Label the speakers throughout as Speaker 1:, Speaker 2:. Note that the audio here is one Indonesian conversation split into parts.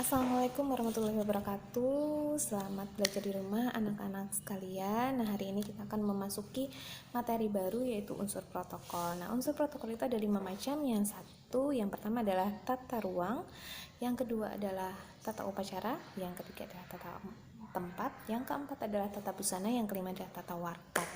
Speaker 1: Assalamualaikum warahmatullahi wabarakatuh. Selamat belajar di rumah anak-anak sekalian. Nah, hari ini kita akan memasuki materi baru yaitu unsur protokol. Nah, unsur protokol itu ada 5 macam. Yang pertama adalah tata ruang, yang kedua adalah tata upacara, yang ketiga adalah tata tempat, yang keempat adalah tata busana, yang kelima adalah tata warkat.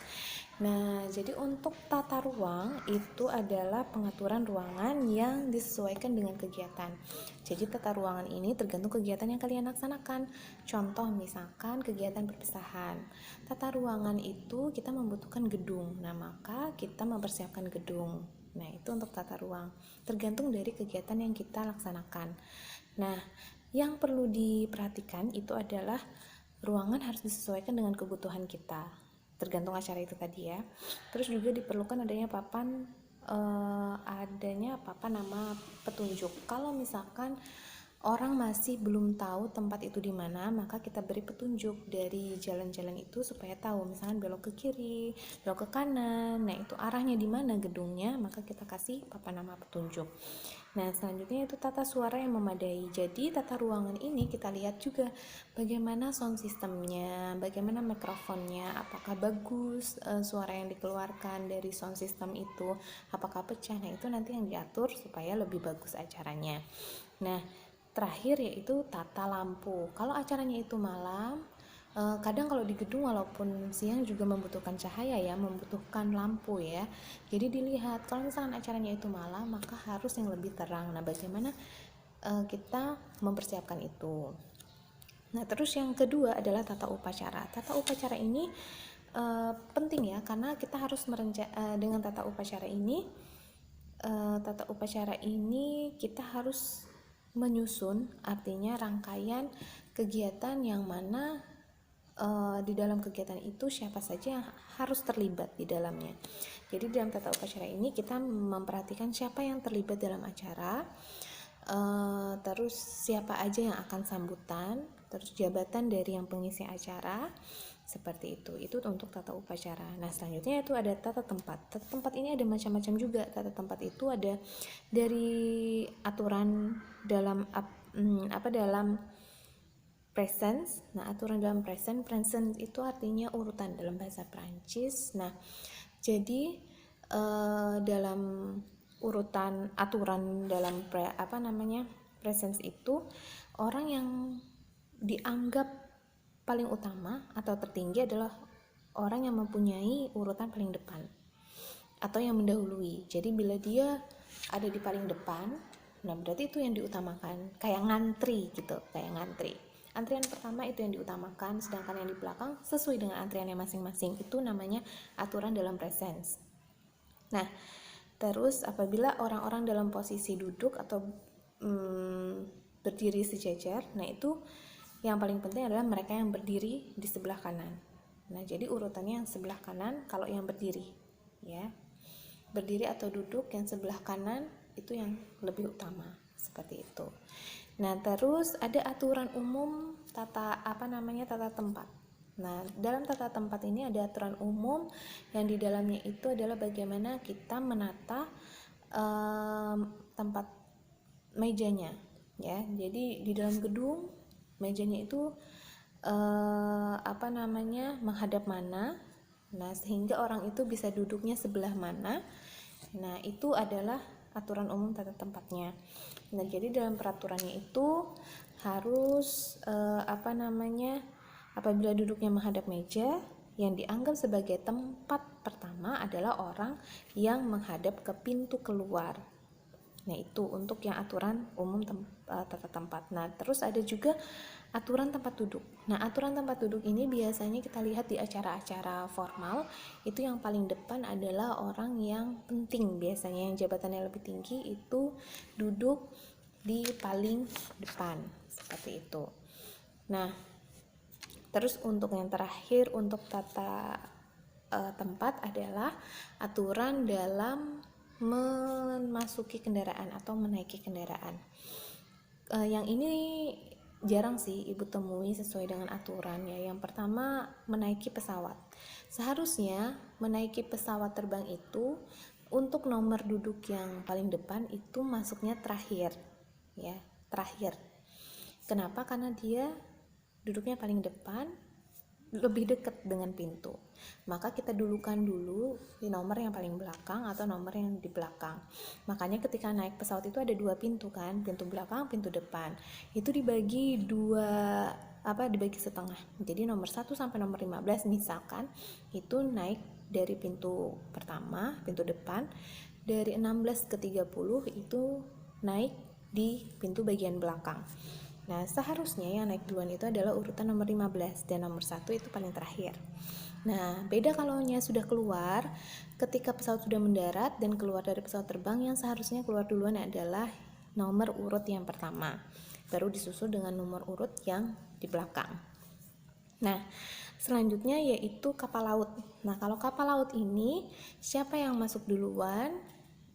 Speaker 1: Nah, jadi untuk tata ruang itu adalah pengaturan ruangan yang disesuaikan dengan kegiatan. Jadi tata ruangan ini tergantung kegiatan yang kalian laksanakan. Contoh misalkan kegiatan perpisahan. Tata ruangan itu kita membutuhkan gedung. Nah, maka kita mempersiapkan gedung. Nah, itu untuk tata ruang. Tergantung dari kegiatan yang kita laksanakan. Nah, yang perlu diperhatikan itu adalah ruangan harus disesuaikan dengan kebutuhan kita, tergantung acara itu tadi ya. Terus juga diperlukan adanya papan nama petunjuk. Kalau misalkan orang masih belum tahu tempat itu di mana, maka kita beri petunjuk dari jalan-jalan itu supaya tahu, misalkan belok ke kiri, belok ke kanan. Nah, itu arahnya di mana gedungnya, maka kita kasih papan nama petunjuk. Nah, selanjutnya itu tata suara yang memadai. Jadi, tata ruangan ini kita lihat juga bagaimana sound systemnya, bagaimana mikrofonnya, apakah bagus suara yang dikeluarkan dari sound system itu, apakah pecah. Nah, itu nanti yang diatur supaya lebih bagus acaranya. Nah, terakhir yaitu tata lampu. Kalau acaranya itu malam, kadang kalau di gedung walaupun siang juga membutuhkan cahaya ya, membutuhkan lampu ya. Jadi dilihat kalau misalkan acaranya itu malam, maka harus yang lebih terang. Nah, bagaimana kita mempersiapkan itu. Nah, terus yang kedua adalah tata upacara. Tata upacara ini penting ya, karena kita harus dengan tata upacara ini kita harus menyusun, artinya rangkaian kegiatan yang mana di dalam kegiatan itu siapa saja yang harus terlibat di dalamnya. Jadi dalam tata upacara ini kita memperhatikan siapa yang terlibat dalam acara, terus siapa aja yang akan sambutan, terus jabatan dari yang pengisi acara, seperti itu untuk tata upacara. Nah, selanjutnya itu ada tata tempat. Tata tempat ini ada macam-macam juga. Tata tempat itu ada dari aturan dalam dalam presence. Nah, aturan dalam presence itu artinya urutan dalam bahasa Prancis. Nah, jadi dalam urutan aturan dalam presence itu, orang yang dianggap paling utama atau tertinggi adalah orang yang mempunyai urutan paling depan atau yang mendahului. Jadi bila dia ada di paling depan, nah berarti itu yang diutamakan, kayak ngantri gitu, kayak ngantri. Antrian pertama itu yang diutamakan, sedangkan yang di belakang sesuai dengan antriannya masing-masing. Itu namanya aturan dalam presence. Nah, terus apabila orang-orang dalam posisi duduk atau berdiri sejajar, nah itu yang paling penting adalah mereka yang berdiri di sebelah kanan. Nah, jadi urutannya yang sebelah kanan kalau yang berdiri, ya. Berdiri atau duduk yang sebelah kanan itu yang lebih utama, seperti itu. Nah, terus ada aturan umum tata tempat. Nah, dalam tata tempat ini ada aturan umum yang di dalamnya itu adalah bagaimana kita menata tempat mejanya, ya. Jadi di dalam gedung mejanya itu menghadap mana. Nah, sehingga orang itu bisa duduknya sebelah mana. Nah, itu adalah aturan umum tata tempatnya. Nah, jadi dalam peraturannya itu harus apabila duduknya menghadap meja, yang dianggap sebagai tempat pertama adalah orang yang menghadap ke pintu keluar. Nah, itu untuk yang aturan umum tata tempat. Nah, terus ada juga aturan tempat duduk. Nah, aturan tempat duduk ini biasanya kita lihat di acara-acara formal, itu yang paling depan adalah orang yang penting, biasanya yang jabatannya lebih tinggi itu duduk di paling depan, seperti itu. Nah, terus untuk yang terakhir untuk tata tempat adalah aturan dalam memasuki kendaraan atau menaiki kendaraan. Yang ini jarang sih ibu temui sesuai dengan aturan ya. Yang pertama, menaiki pesawat. Seharusnya menaiki pesawat terbang itu untuk nomor duduk yang paling depan itu masuknya terakhir, ya, terakhir. Kenapa? Karena dia duduknya paling depan, lebih dekat dengan pintu. Maka kita dulukan dulu di nomor yang paling belakang atau nomor yang di belakang. Makanya ketika naik pesawat itu ada dua pintu kan, pintu belakang, pintu depan. Itu dibagi dibagi setengah. Jadi nomor 1 sampai nomor 15 misalkan itu naik dari pintu pertama, pintu depan. Dari 16 ke 30 itu naik di pintu bagian belakang. Nah, seharusnya yang naik duluan itu adalah urutan nomor 15 dan nomor 1 itu paling terakhir. Nah, beda kalau sudah keluar, ketika pesawat sudah mendarat dan keluar dari pesawat terbang, yang seharusnya keluar duluan adalah nomor urut yang pertama, baru disusul dengan nomor urut yang di belakang. Nah, selanjutnya yaitu kapal laut. Nah, kalau kapal laut ini, siapa yang masuk duluan,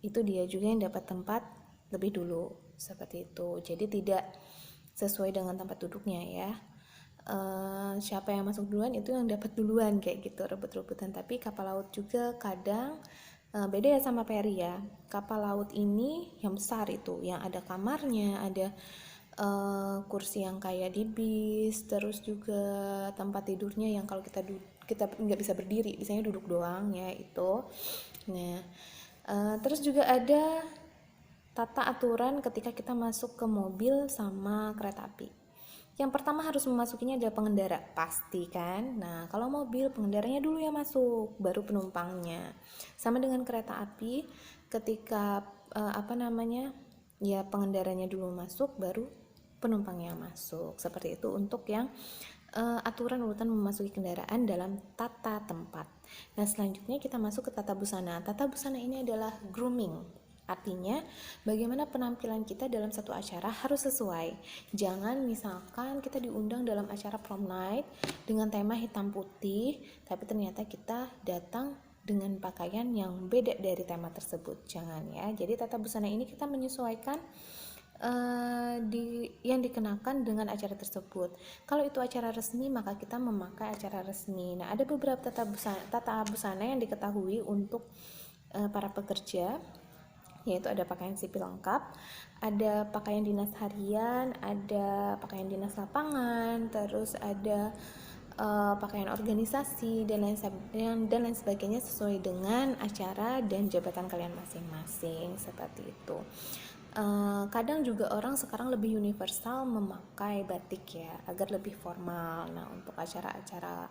Speaker 1: itu dia juga yang dapat tempat lebih dulu, seperti itu. Jadi tidak sesuai dengan tempat duduknya ya. Siapa yang masuk duluan itu yang dapat duluan, kayak gitu, rebut-rebutan. Tapi kapal laut juga kadang beda ya sama peri ya. Kapal laut ini yang besar itu, yang ada kamarnya, ada kursi yang kayak di bis, terus juga tempat tidurnya yang kalau kita nggak bisa berdiri, biasanya duduk doang ya itu. Nah, terus juga ada tata aturan ketika kita masuk ke mobil sama kereta api. Yang pertama harus memasukinya adalah pengendara, pasti kan. Nah, kalau mobil pengendaranya dulu yang masuk, baru penumpangnya. Sama dengan kereta api, ketika ya pengendaranya dulu masuk, baru penumpangnya masuk. Seperti itu untuk yang aturan urutan memasuki kendaraan dalam tata tempat. Nah, selanjutnya kita masuk ke tata busana. Tata busana ini adalah grooming. Artinya, bagaimana penampilan kita dalam satu acara harus sesuai. Jangan misalkan kita diundang dalam acara prom night dengan tema hitam putih, tapi ternyata kita datang dengan pakaian yang beda dari tema tersebut. Jangan ya. Jadi tata busana ini kita menyesuaikan yang dikenakan dengan acara tersebut. Kalau itu acara resmi, maka kita memakai acara resmi. Nah, ada beberapa tata busana yang diketahui untuk para pekerja, yaitu ada pakaian sipil lengkap, ada pakaian dinas harian, ada pakaian dinas lapangan, terus ada pakaian organisasi dan lain sebagainya sesuai dengan acara dan jabatan kalian masing-masing, seperti itu. Kadang juga orang sekarang lebih universal memakai batik ya, agar lebih formal. Nah, untuk acara-acara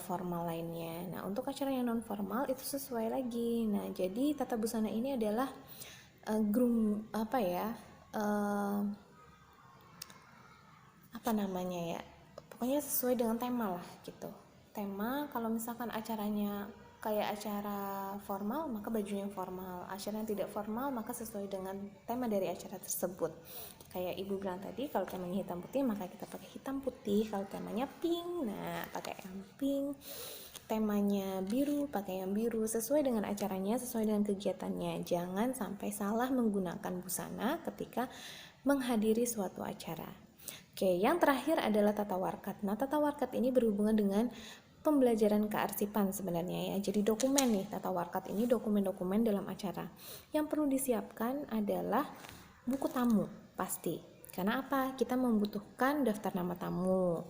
Speaker 1: formal lainnya. Nah, untuk acara yang non formal itu sesuai lagi. Nah, jadi tata busana ini adalah pokoknya sesuai dengan tema lah gitu. Tema, kalau misalkan acaranya kayak acara formal, maka bajunya formal. Acara yang tidak formal, maka sesuai dengan tema dari acara tersebut. Kayak ibu bilang tadi, kalau temanya hitam putih, maka kita pakai hitam putih. Kalau temanya pink, nah pakai yang pink. Temanya biru, pakai yang biru. Sesuai dengan acaranya, sesuai dengan kegiatannya. Jangan sampai salah menggunakan busana ketika menghadiri suatu acara. Oke, yang terakhir adalah tata warkat. Nah, tata warkat ini berhubungan dengan pembelajaran kearsipan sebenarnya ya. Jadi dokumen nih, tata warkat ini dokumen-dokumen dalam acara. Yang perlu disiapkan adalah buku tamu, pasti. Karena apa? Kita membutuhkan daftar nama tamu,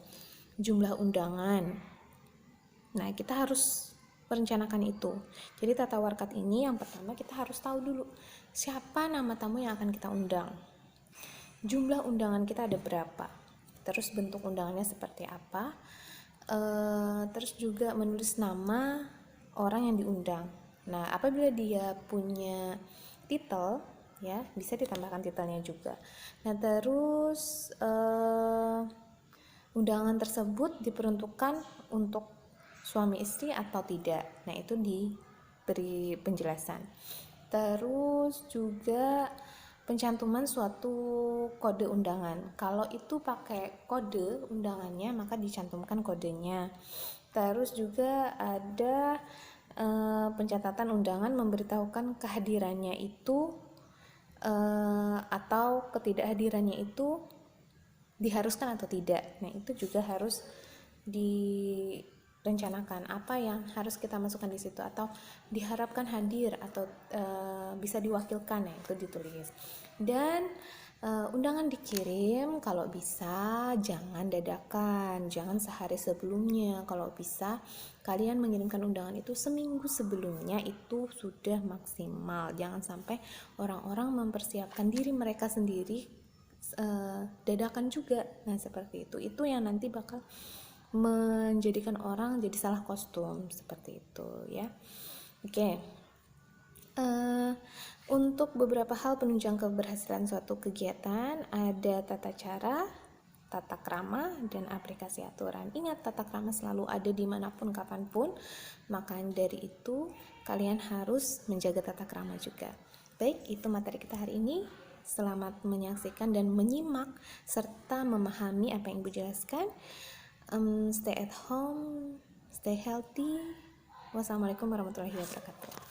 Speaker 1: jumlah undangan. Nah, kita harus merencanakan itu. Jadi tata warkat ini yang pertama kita harus tahu dulu siapa nama tamu yang akan kita undang. Jumlah undangan kita ada berapa? Terus bentuk undangannya seperti apa? Terus juga menulis nama orang yang diundang. Nah, apabila dia punya titel, ya bisa ditambahkan titelnya juga. Nah, terus undangan tersebut diperuntukkan untuk suami istri atau tidak. Nah, itu diberi penjelasan. Terus juga pencantuman suatu kode undangan. Kalau itu pakai kode undangannya, maka dicantumkan kodenya. Terus juga ada pencatatan undangan memberitahukan kehadirannya itu atau ketidakhadirannya itu diharuskan atau tidak. Nah, itu juga harus direncanakan apa yang harus kita masukkan di situ, atau diharapkan hadir atau bisa diwakilkan, ya itu ditulis. Dan Undangan dikirim kalau bisa jangan dadakan, jangan sehari sebelumnya. Kalau bisa kalian mengirimkan undangan itu seminggu sebelumnya, itu sudah maksimal. Jangan sampai orang-orang mempersiapkan diri mereka sendiri dadakan juga. Nah seperti itu yang nanti bakal menjadikan orang jadi salah kostum seperti itu ya. Oke. Untuk beberapa hal penunjang keberhasilan suatu kegiatan, ada tata cara, tata krama, dan aplikasi aturan. Ingat, tata krama selalu ada dimanapun, kapanpun. Maka dari itu, kalian harus menjaga tata krama juga. Baik, itu materi kita hari ini. Selamat menyaksikan dan menyimak, serta memahami apa yang Ibu jelaskan. Stay at home, stay healthy. Wassalamualaikum warahmatullahi wabarakatuh.